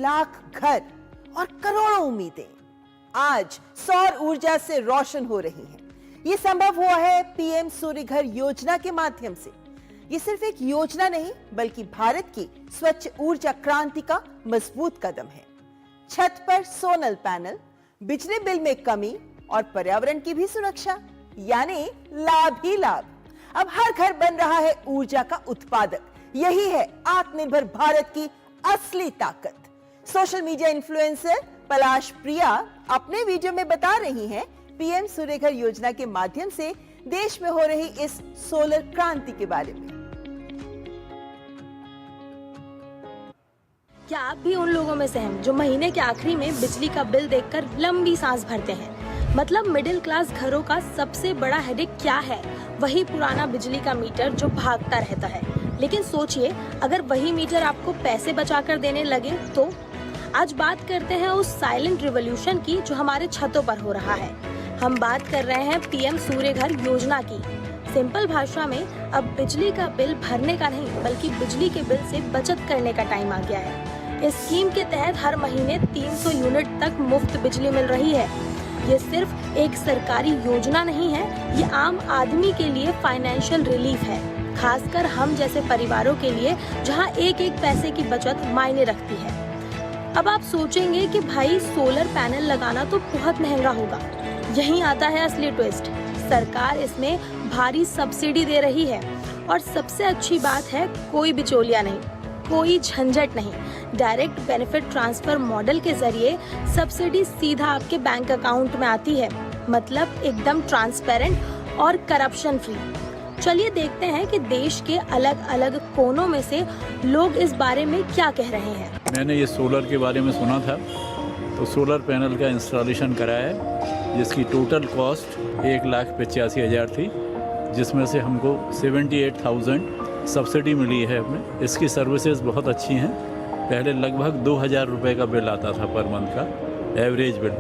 लाख घर और करोड़ों उम्मीदें आज सौर ऊर्जा से रोशन हो रही हैं। ये संभव हुआ है पीएम सूर्यघर योजना के माध्यम से। ये सिर्फ एक योजना नहीं बल्कि भारत की स्वच्छ ऊर्जा क्रांति का मजबूत कदम है। छत पर सोलर पैनल, बिजली बिल में कमी और पर्यावरण की भी सुरक्षा, यानी लाभ ही लाभ। अब हर घर बन रहा है ऊर्जा का उत्पादक। यही है आत्मनिर्भर भारत की असली ताकत। सोशल मीडिया इन्फ्लुएंसर पलाश प्रिया अपने वीडियो में बता रही हैं पीएम सूर्यघर योजना के माध्यम से देश में हो रही इस सोलर क्रांति के बारे में। क्या आप भी उन लोगों में से हैं जो महीने के आखिरी में बिजली का बिल देखकर लंबी सांस भरते हैं? मतलब मिडिल क्लास घरों का सबसे बड़ा हेडेक क्या है? वही पुराना बिजली का मीटर जो भागता रहता है। लेकिन सोचिए, अगर वही मीटर आपको पैसे बचाकर देने लगे तो? आज बात करते हैं उस साइलेंट रिवॉल्यूशन की जो हमारे छतों पर हो रहा है। हम बात कर रहे हैं पीएम सूर्यघर योजना की। सिंपल भाषा में अब बिजली का बिल भरने का नहीं बल्कि बिजली के बिल से बचत करने का टाइम आ गया है। इस स्कीम के तहत हर महीने 300 यूनिट तक मुफ्त बिजली मिल रही है। ये सिर्फ एक सरकारी योजना नहीं है, ये आम आदमी के लिए फाइनेंशियल रिलीफ है, खासकर हम जैसे परिवारों के लिए जहां एक एक पैसे की बचत मायने रखती है। अब आप सोचेंगे कि भाई सोलर पैनल लगाना तो बहुत महंगा होगा। यहीं आता है असली ट्विस्ट। सरकार इसमें भारी सब्सिडी दे रही है और सबसे अच्छी बात है, कोई बिचौलिया नहीं, कोई झंझट नहीं। डायरेक्ट बेनिफिट ट्रांसफर मॉडल के जरिए सब्सिडी सीधा आपके बैंक अकाउंट में आती है। मतलब एकदम ट्रांसपेरेंट और करप्शन फ्री। चलिए देखते हैं कि देश के अलग अलग कोनों में से लोग इस बारे में क्या कह रहे हैं। मैंने ये सोलर के बारे में सुना था, तो सोलर पैनल का इंस्टॉलेशन कराया है जिसकी टोटल कॉस्ट 1,85,000 थी, जिसमें से हमको 78,000 सब्सिडी मिली है। हमें इसकी सर्विसेज बहुत अच्छी हैं। पहले लगभग 2,000 रुपये का बिल आता था पर मंथ का एवरेज बिल,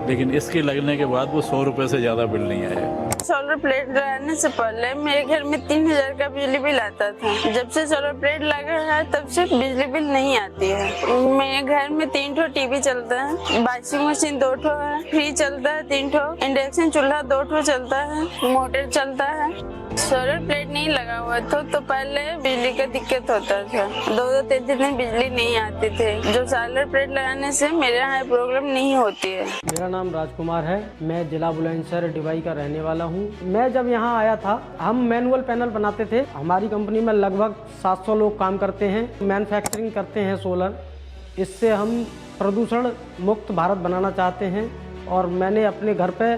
लेकिन इसके लगने के बाद वो 100 रुपये से ज़्यादा बिल नहीं आया। सोलर प्लेट लगाने से पहले मेरे घर में 3,000 का बिजली बिल आता था। जब से सोलर प्लेट लगा है तब से बिजली बिल नहीं आती है। मेरे घर में 3 ठो टीवी चलता है, वॉशिंग मशीन 2 ठो है, फ्रिज चलता है 3 ठो, इंडक्शन चूल्हा 2 ठो चलता है, मोटर चलता है। सोलर प्लेट नहीं लगा हुआ था तो पहले बिजली का दिक्कत होता था, 2-2 3-3 दिन बिजली नहीं आती थी। जो सोलर प्लेट लगाने से मेरे यहाँ प्रॉब्लम नहीं होती है। मेरा नाम राजकुमार है, मैं जिला बुलंदशहर डिवाई का रहने वाला हूँ। मैं जब यहाँ आया था, हम मैनुअल पैनल बनाते थे। हमारी कंपनी में लगभग 700 लोग काम करते हैं, मैन्युफैक्चरिंग करते हैं सोलर। इससे हम प्रदूषण मुक्त भारत बनाना चाहते हैं और मैंने अपने घर पे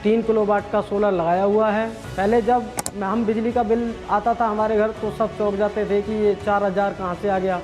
3 किलोवाट का सोलर लगाया हुआ है। पहले जब हम बिजली का बिल आता था हमारे घर तो सब चौंक जाते थे कि ये 4,000 कहाँ से आ गया।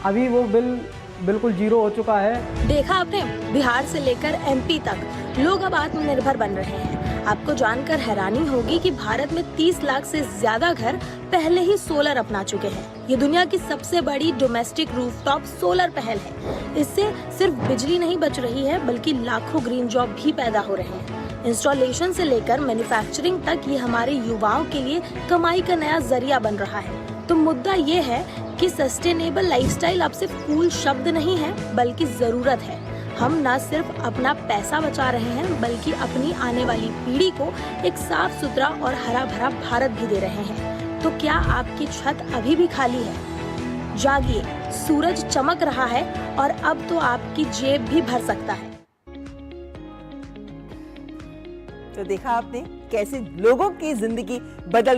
अभी वो बिल बिल्कुल जीरो हो चुका है। देखा आपने, बिहार से लेकर एमपी तक लोग अब आत्मनिर्भर बन रहे हैं। आपको जानकर हैरानी होगी कि भारत में 30 लाख से ज्यादा घर पहले ही सोलर अपना चुके हैं। ये दुनिया की सबसे बड़ी डोमेस्टिक रूफटॉप सोलर पहल है। इससे सिर्फ बिजली नहीं बच रही है बल्कि लाखों ग्रीन जॉब भी पैदा हो रहे हैं। इंस्टॉलेशन से लेकर मैन्युफैक्चरिंग तक ये हमारे युवाओं के लिए कमाई का नया जरिया बन रहा है। तो मुद्दा ये है कि सस्टेनेबल लाइफस्टाइल अब सिर्फ कूल शब्द नहीं है बल्कि जरूरत है। हम न सिर्फ अपना पैसा बचा रहे हैं बल्कि अपनी आने वाली पीढ़ी को एक साफ सुथरा और हरा भरा भारत भी दे रहे हैं। तो क्या आपकी छत अभी भी खाली है? जागिए, सूरज चमक रहा है और अब तो आपकी जेब भी भर सकता है। तो देखा आपने कैसे लोगों की जिंदगी बदल